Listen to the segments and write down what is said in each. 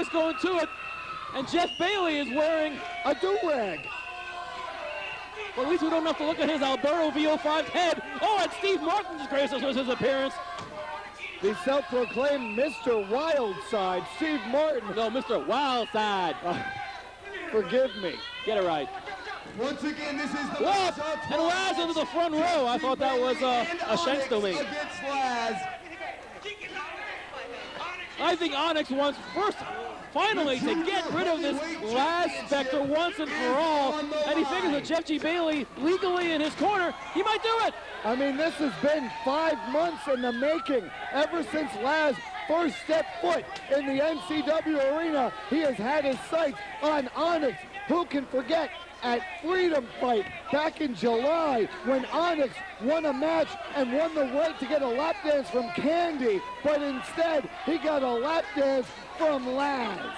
Onyx going to it, and Jeff Bailey is wearing a do-rag. Well, at least we don't have to look at his Alberto VO5 head. Oh, and Steve Martin just graced us with his appearance. The self-proclaimed Mr. Wildside, Steve Martin. No, Mr. Wildside. Forgive me. Get it right. Once again, this is the What? And Lazz into the front row. I thought that was a shank to me. Against Lazz. I think Onyx wants first, finally, to get rid of this Lazz specter once and for all. And he figures with Jeff G. Bailey legally in his corner, he might do it. I mean, this has been 5 months in the making. Ever since Lazz first stepped foot in the NCW arena, he has had his sights on Onyx. Who can forget at Freedom Fight back in July when Onyx won a match and won the right to get a lap dance from Candy, but instead he got a lap dance from Lazz.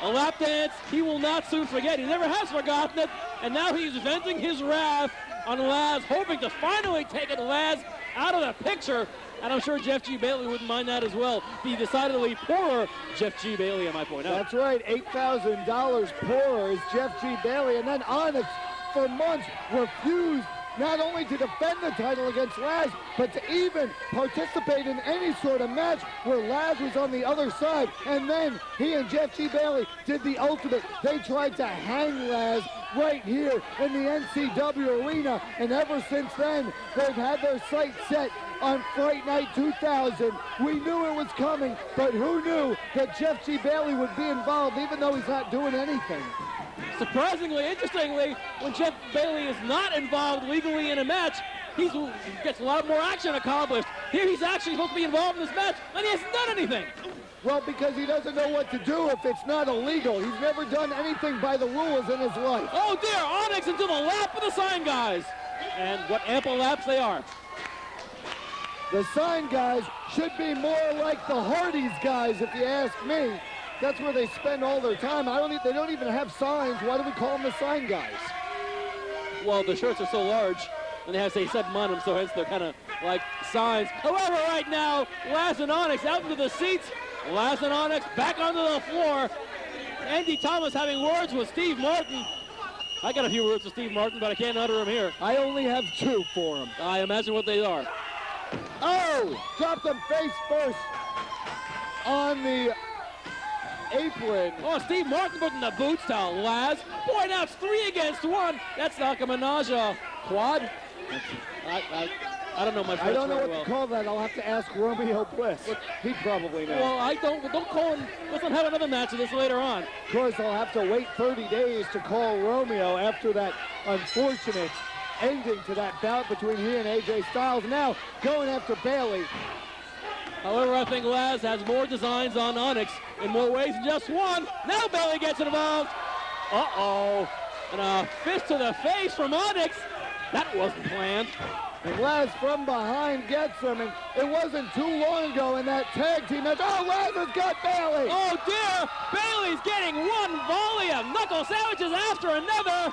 A lap dance he will not soon forget. He never has forgotten it, and now he's venting his wrath on Lazz, hoping to finally take Lazz out of the picture. And I'm sure Jeff G. Bailey wouldn't mind that as well. The decidedly poorer Jeff G. Bailey, I might point out. That's right, $8,000 poorer is Jeff G. Bailey. And then Onyx, for months, refused not only to defend the title against Lazz, but to even participate in any sort of match where Lazz was on the other side. And then he and Jeff G. Bailey did the ultimate. They tried to hang Lazz right here in the NCW arena. And ever since then, they've had their sights set on Fright Night 2000. We knew it was coming, but who knew that Jeff G. Bailey would be involved, even though he's not doing anything. Surprisingly, interestingly, when Jeff Bailey is not involved legally in a match, he gets a lot more action accomplished. Here he's actually supposed to be involved in this match, and he hasn't done anything. Well, because he doesn't know what to do if it's not illegal. He's never done anything by the rules in his life. Oh dear, Onyx into the lap of the sign guys. And what ample laps they are. The sign guys should be more like the Hardys guys, if you ask me. That's where they spend all their time. They don't even have signs. Why do we call them the sign guys? Well, the shirts are so large, and they have, say, 7 on them, so hence they're kind of like signs. However, right now, Lazz and Onyx out into the seats. Lazz and Onyx back onto the floor. Andy Thomas having words with Steve Martin. I got a few words with Steve Martin, but I can't utter them here. I only have 2 for him. I imagine what they are. Oh! Dropped him face first on the apron. Oh, Steve Martin putting the boots to Lazz. Boy, now it's 3 against 1. That's like a menage a quad. I don't know my French I don't know very what well. to call that. I'll have to ask Romeo Bliss. He probably knows. Well, I don't call him. Let's not have another match of this later on. Of course, I'll have to wait 30 days to call Romeo after that unfortunate ending to that bout between he and AJ Styles. Now going after Bailey. However, I think Lazz has more designs on Onyx in more ways than just one. Now Bailey gets involved. Uh-oh. And a fist to the face from Onyx. That wasn't planned. And Lazz from behind gets him, and it wasn't too long ago in that tag team match. Oh, Lazz has got Bailey! Oh dear! Bailey's getting one volley of knuckle sandwiches after another.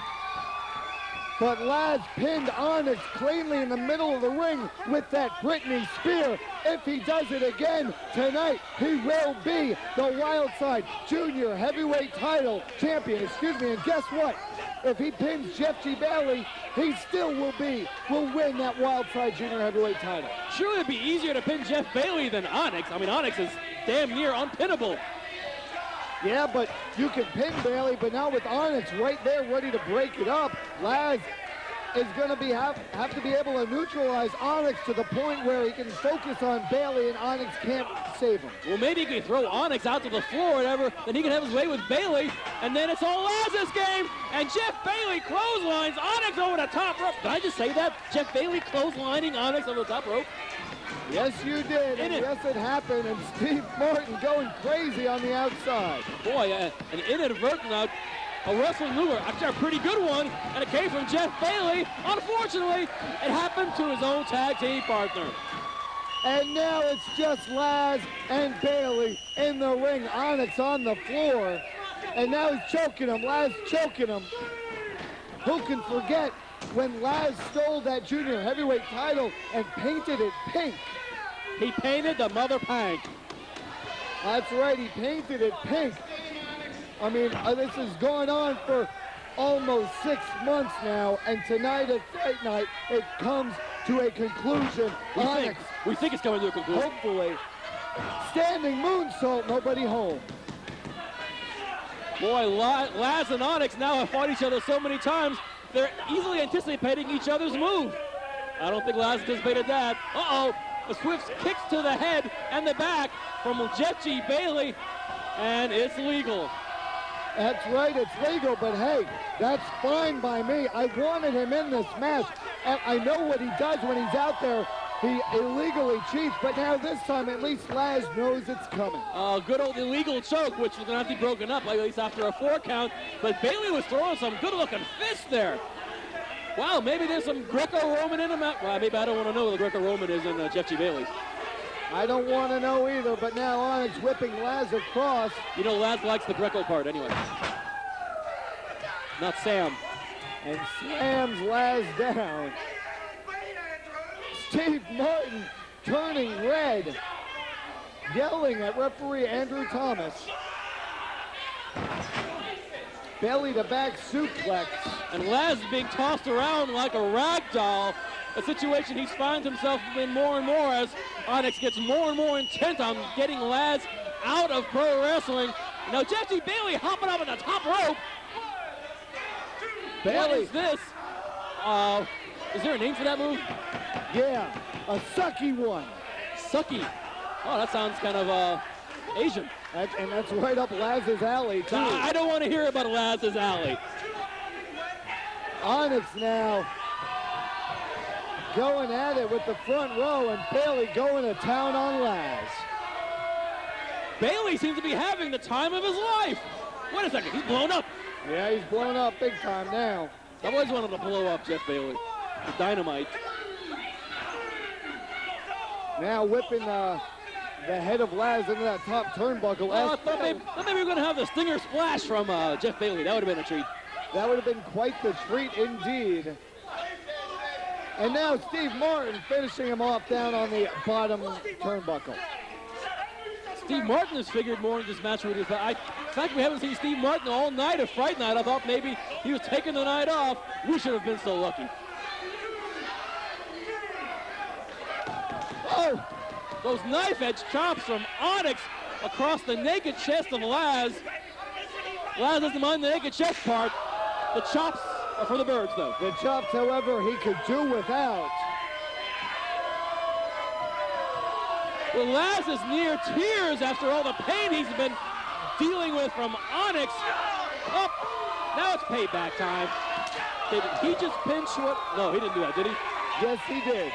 But Lazz pinned Onyx cleanly in the middle of the ring with that Britney spear. If he does it again tonight, he will be the Wildside Junior Heavyweight title champion. And guess what? If he pins Jeff G. Bailey, he still will win that Wildside Junior Heavyweight title. Surely it'd be easier to pin Jeff Bailey than Onyx. I mean, Onyx is damn near unpinnable. Yeah, but you can pin Bailey, but now with Onyx right there ready to break it up, Lazz is going to have to be able to neutralize Onyx to the point where he can focus on Bailey and Onyx can't save him. Well, maybe he could throw Onyx out to the floor or whatever, then he can have his way with Bailey, and then it's all Lazz's game, and Jeff Bailey clotheslines Onyx over the top rope. Did I just say that? Jeff Bailey clotheslining Onyx over the top rope? Yes, you did, and yes, it happened, and Steve Martin going crazy on the outside. Boy, an inadvertent a wrestling mover, actually a pretty good one, and it came from Jeff Bailey. Unfortunately, it happened to his own tag team partner. And now it's just Lazz and Bailey in the ring. Onyx on the floor, and now he's choking him. Lazz choking him. Who can forget when Lazz stole that junior heavyweight title and painted it pink? He painted the mother pink. That's right, he painted it pink. I mean, this is going on for almost 6 months now, and tonight at Fight Night, it comes to a conclusion. Onyx, we think it's coming to a conclusion. Hopefully. Standing moonsault, nobody home. Boy, Lazz and Onyx now have fought each other so many times, they're easily anticipating each other's move. I don't think Lazz anticipated that. Uh-oh, a swift kicks to the head and the back from Jeff G. Bailey, and it's legal. That's right, it's legal, but hey, that's fine by me. I wanted him in this match, and I know what he does when he's out there. He illegally cheats, but now this time at least Lazz knows it's coming. Good old illegal choke, which was going to have to be broken up, at least after a 4 count. But Bailey was throwing some good-looking fists there. Wow, maybe there's some Greco-Roman in him. Well, maybe I don't want to know what the Greco-Roman is in Jeff G. Bailey. I don't want to know either, but now Onyx whipping Lazz across. You know, Lazz likes the Greco part anyway. Not Sam. And slams Lazz down. Steve Martin turning red, yelling at referee Andrew Thomas. Belly to back suplex. And Lazz being tossed around like a rag doll, a situation he finds himself in more and more as Onyx gets more and more intent on getting Lazz out of pro wrestling. Now Jeff G. Bailey hopping up on the top rope. Bailey. What is this? Is there a name for that move? Yeah, a sucky one. Sucky. Oh, that sounds kind of Asian. And that's right up Lazz's alley, too. I don't want to hear about Lazz's alley. Onyx now going at it with the front row, and Bailey going to town on Lazz. Bailey seems to be having the time of his life. Wait a second, he's blown up. Yeah, he's blown up big time now. I've always wanted to blow up Jeff Bailey. The dynamite. Now whipping the head of Lazz into that top turnbuckle. I thought maybe we were going to have the stinger splash from Jeff Bailey. That would have been a treat. That would have been quite the treat indeed. And now Steve Martin finishing him off down on the bottom turnbuckle. Steve Martin has figured more in this match with his. In fact, we haven't seen Steve Martin all night at Fright Night. I thought maybe he was taking the night off. We should have been so lucky. Oh, those knife-edge chops from Onyx across the naked chest of Lazz. Lazz doesn't mind the naked chest part. The chops are for the birds, though. The chops, however, he could do without. Well, Lazz is near tears after all the pain he's been dealing with from Onyx. Up. Now it's payback time. Did he just pinch what? No, he didn't do that, did he? Yes, he did.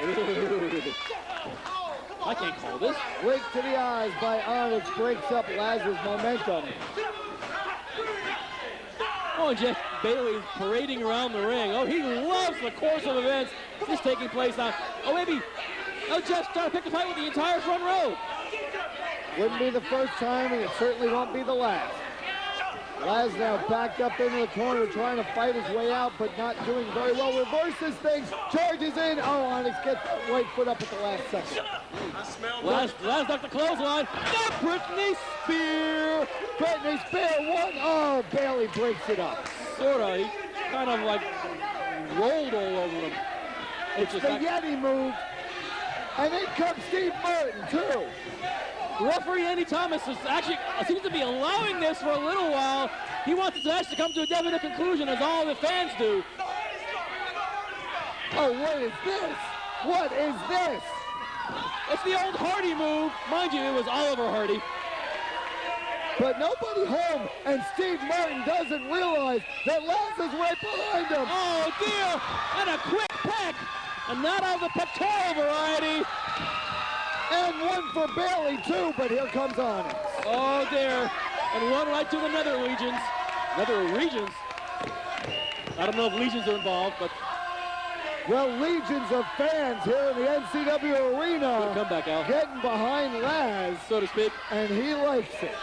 I can't call this. Wink to the eyes by Onyx breaks up Lazz's momentum. Oh, and Jeff Bailey parading around the ring. Oh, he loves the course of events. This is taking place now. Oh, maybe. Oh, Jeff's trying to pick a fight with the entire front row. Wouldn't be the first time, and it certainly won't be the last. Lazz now backed up into the corner, trying to fight his way out, but not doing very well. Reverses things, charges in. Oh, Onyx gets that right foot up at the last second. Lazz knocked the clothesline. Got Britney Spear. Britney Spear, one. Oh, Bailey breaks it up. Sort of. He kind of like rolled all over him. It's the Yeti move. And in comes Steve Martin, too. Referee Andy Thomas seems to be allowing this for a little while. He wants this match to come to a definite conclusion, as all the fans do. Oh, what is this? What is this? It's the old Hardy move. Mind you, it was Oliver Hardy. But nobody home, and Steve Martin doesn't realize that Lazz is right behind him. Oh, dear. And a quick peck. And not of the pectoral variety. And one for Bailey, too, but here comes Onyx. Oh, dear. And one right to the Nether Legions. Nether Regions. I don't know if Legions are involved, but... Well, legions of fans here in the NCW arena. Good comeback, Al. Getting behind Lazz. So to speak. And he likes it.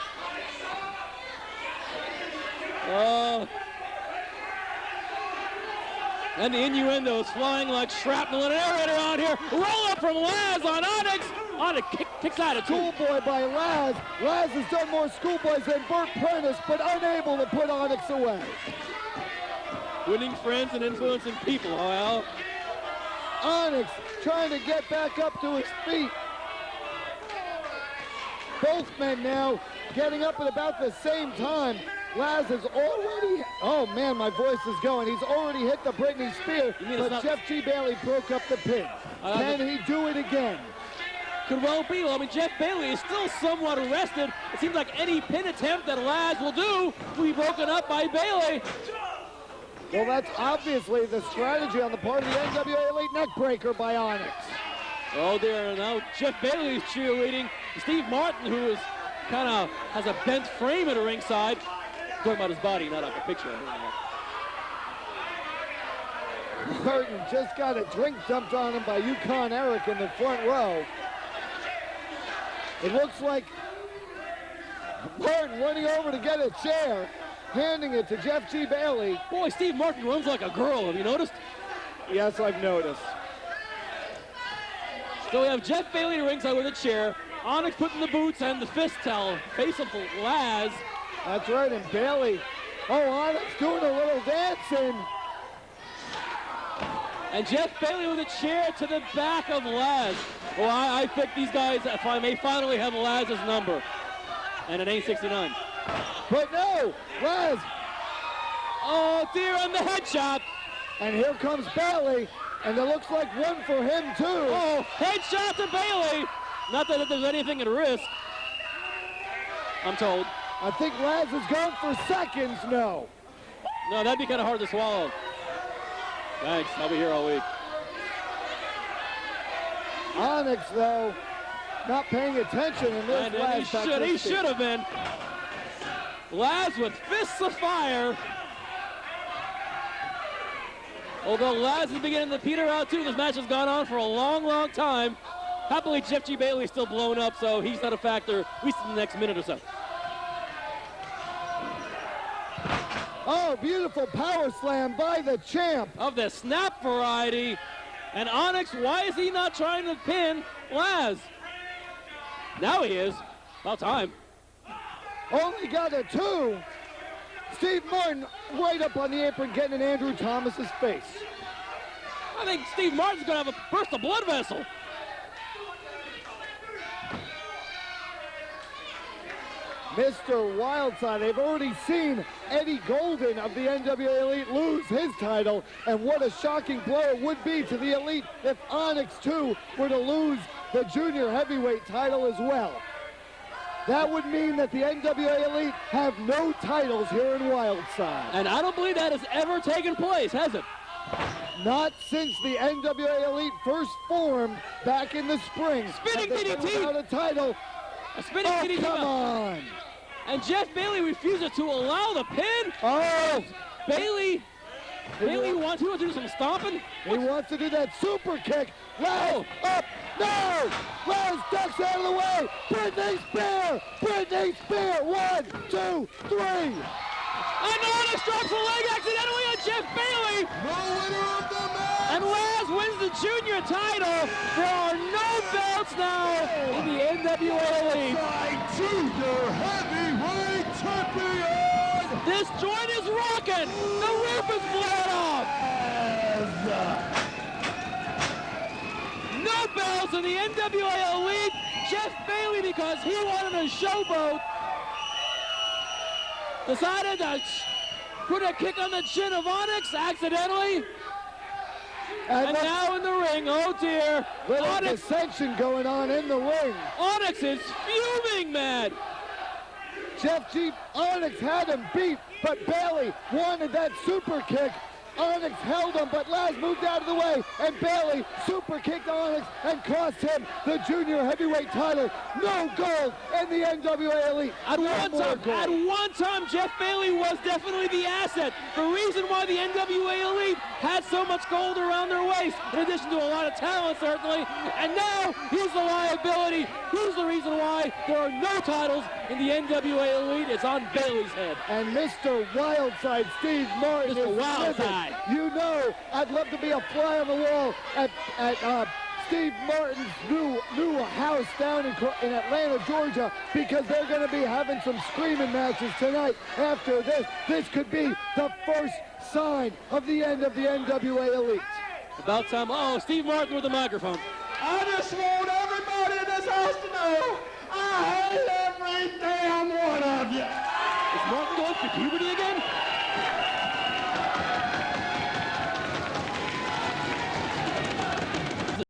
And the innuendo is flying like shrapnel and an aerator on here. Roll up from Lazz on Onyx. Onyx kick Kicks out at 2. Schoolboy by Lazz. Lazz has done more schoolboys than Burt Prentice, but unable to put Onyx away. Winning friends and influencing people, Al. Onyx trying to get back up to his feet. Both men now getting up at about the same time. Lazz has already, oh man, my voice is going. He's already hit the Britney Spears, but Jeff G. Bailey broke up the pin. Can he do it again? Could well be. Well, I mean, Jeff Bailey is still somewhat arrested. It seems like any pin attempt that Lazz will do will be broken up by Bailey. Well, that's obviously the strategy on the part of the NWA Elite neckbreaker by Onyx. Oh dear, now Jeff Bailey is cheerleading. Steve Martin, who is kind of has a bent frame at the ringside. Talking about his body, not like a picture. Martin just got a drink dumped on him by Yukon Eric in the front row. It looks like Martin running over to get a chair, handing it to Jeff G. Bailey. Boy, Steve Martin runs like a girl. Have you noticed? Yes, I've noticed. So we have Jeff Bailey to ringside with a chair. Onyx putting the boots and the fist towel. Face of Lazz. That's right, and Bailey. Oh, Onyx doing a little dancing. And Jeff Bailey with a chair to the back of Lazz. Well, I think these guys, if I may finally have Lazz's number. And it ain't 69. But no, Lazz. Oh dear, on the headshot. And here comes Bailey, and it looks like one for him too. Oh, headshot to Bailey. Not that there's anything at risk, I'm told. I think Lazz is going for seconds, no. No, that'd be kind of hard to swallow. Thanks, I'll be here all week. Onyx, though, not paying attention in this. And he should have been. Lazz with fists of fire. Although Lazz is beginning to peter out too, this match has gone on for a long, long time. Happily, Jeff G. Bailey is still blown up, so he's not a factor, at least in the next minute or so. Oh, beautiful power slam by the champ. Of the snap variety. And Onyx, why is he not trying to pin Lazz? Now he is. About time. Only got a 2. Steve Martin right up on the apron getting in Andrew Thomas's face. I think Steve Martin's going to have a burst of blood vessel. Mr. Wildside, they've already seen Eddie Golden of the NWA Elite lose his title, and what a shocking blow it would be to the Elite if Onyx, too, were to lose the junior heavyweight title as well. That would mean that the NWA Elite have no titles here in Wildside. And I don't believe that has ever taken place, has it? Not since the NWA Elite first formed back in the spring. Spinning DDT! Without a title. A spinning DDT. Come on! And Jeff Bailey refuses to allow the pin. Oh! Bailey wants to do some stomping. He wants to do that super kick. Lazz up. No! Lazz ducks out of the way. Britney Spears! Britney Spears! 1, 2, 3. And Onyx drops a leg accidentally on Jeff Bailey. No winner of the match. And Lazz wins the junior title. There are no belts now in the NWA Elite. Junior heavyweight champion. This joint is rocking. The roof is blown off. No belts in the NWA Elite. Jeff Bailey, because he wanted a showboat, decided to put a kick on the chin of Onyx accidentally. And now in the ring, oh dear. Onyx dissension going on in the ring. Onyx is fuming mad. Onyx had him beat, but Bailey wanted that super kick. Onyx held him, but Lazz moved out of the way, and Bailey super kicked Onyx and cost him the junior heavyweight title. No gold in the NWA Elite. At one time, Jeff Bailey was definitely the asset. The reason why the NWA Elite had so much gold around their waist, in addition to a lot of talent, certainly. And now, he's the liability. He's the reason why there are no titles in the NWA Elite. It's on Bailey's head. And Mr. Wildside, Steve Martin, Mr. is Wildside. You know, I'd love to be a fly on the wall at Steve Martin's new house down in Atlanta, Georgia, because they're going to be having some screaming matches tonight after this. This could be the first sign of the end of the NWA Elite. About time. Oh, Steve Martin with the microphone. I just want